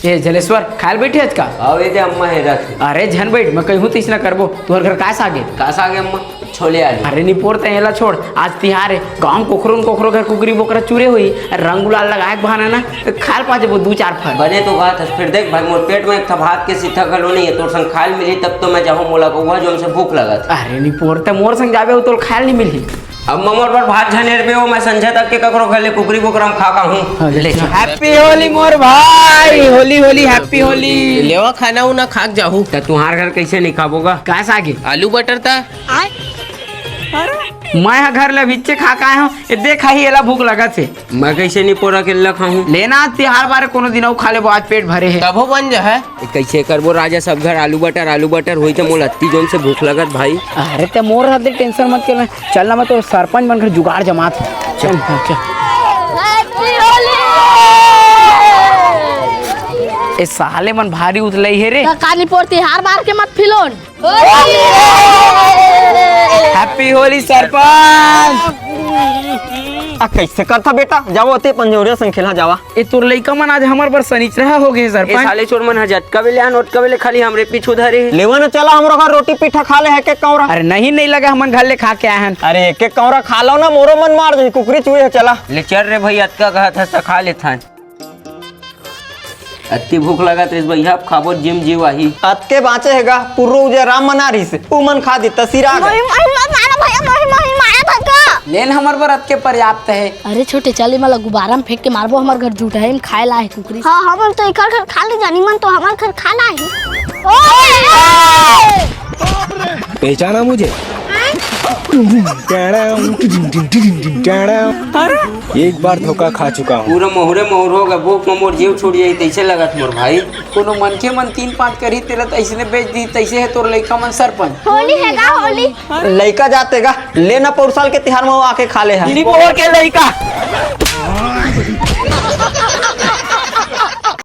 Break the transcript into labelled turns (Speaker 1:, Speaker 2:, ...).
Speaker 1: ए जलेश्वर खायल बैठे आज का
Speaker 2: आवे दे अम्मा है रख।
Speaker 1: अरे झन बैठ मैं कहूँ तीस ना करबो तुहर घर कास आगे
Speaker 2: अम्मा छोले आलू।
Speaker 1: अरे नहीं पोरते एला छोड़ आज तिहार है गाँव कोखरो घर कुकरी बोकरा चूरे हुई रंग गुलाल लगाए बहाना ना तो खाल पा जब 2-4 फल
Speaker 2: बने तो बात है। फिर देख भाई मोर पेट में एक था भात के सीधा गलो नहीं है तो संग खाल मिली तब तो मैं जाऊँ मोला को जो हमसे भूख लगा था।
Speaker 1: अरे नहीं पोरते मोर संग जाबे तो खायल नहीं मिली।
Speaker 2: अब मोर पर भात झनेर पे हो मैं संजय तक के ककरो घर ले कुकरी बोकरा हम खा हूँ।
Speaker 1: हैप्पी होली मोर भाई होली होली हैप्पी होली
Speaker 3: लेवा खाना उना खाक जाहू।
Speaker 2: तो तुम्हार घर कैसे नहीं खाबोगा?
Speaker 1: कास आगे
Speaker 3: आलू बटर था
Speaker 1: मैं घर ले भिच्चे खा का हूँ देखा ही एला भूख लगा थे
Speaker 2: मैं कैसे नहीं पोरा के लखा हूँ
Speaker 1: लेना तिहार बारे कोनो दिन खा ले आज पेट भरे है
Speaker 3: तभो बन जा है।
Speaker 2: कैसे करबो राजा सब घर आलू बटर हुई तो मोला अत्ती जोन से भूख लगत भाई।
Speaker 1: अरे ते मोर हदे टेंशन मत कर चलना मैं तो सरपंच बनकर जुगाड़ जमात चल ए साले मन भारी उतलई है रे
Speaker 4: काली पोरती हार मार के मत फिलोन।
Speaker 1: हैप्पी होली सरपंच
Speaker 5: कैसे करता बेटा जाओ अते पंजोरिया संग खेला जावा।
Speaker 1: ए तोर लइका मन आज हमर बर सनीचरा हो गए
Speaker 2: ए
Speaker 1: सरपंच
Speaker 2: साले चोर मन झटका वेले नोटका वेले खाली हमरे पीछू धरे।
Speaker 5: लेवा न चला हमरो घर रोटी पीठा खा ले है के कौरा।
Speaker 1: अरे नहीं लगा हमन घर ले खा के आए हैं।
Speaker 5: अरे एक एक कौरा खा लो ना मोरो मन मार दे कुकरी चुए चला
Speaker 2: ले चल रे भाई अतका कहा था खा ले था। अत्ती भूख लगा तो इस भैया खाबो जिम जीवाही
Speaker 5: अतके बाँचे हैगा पुर्रो उजे राम मना रही से उ मन खा दी तसीरा
Speaker 1: लेन हमर बर अत के पर्याप्त है।
Speaker 4: अरे छोटे चले मला गुब्बारा में फेंक के मारबो हमर घर झूठा है खाए ला है कुकरी।
Speaker 6: हाँ हम तो एक घर खा ले जानी मन तो हमार घर खाना है।
Speaker 7: पहचाना मुझे? एक बार धोखा खा चुका हूँ।
Speaker 2: पूरा मोहरे मोहर होगा भूख में मोर जीव छूट जाई तैसे लगत मोर भाई।
Speaker 1: कोनो मनके मन 3-5 करी तेला तैसने बेच दी तैसे है तोर लइका मन सरपंच।
Speaker 6: होली हैगा होली
Speaker 5: लइका जातेगा लेना पौर साल के तिहार में आके खा ले है
Speaker 1: के लइका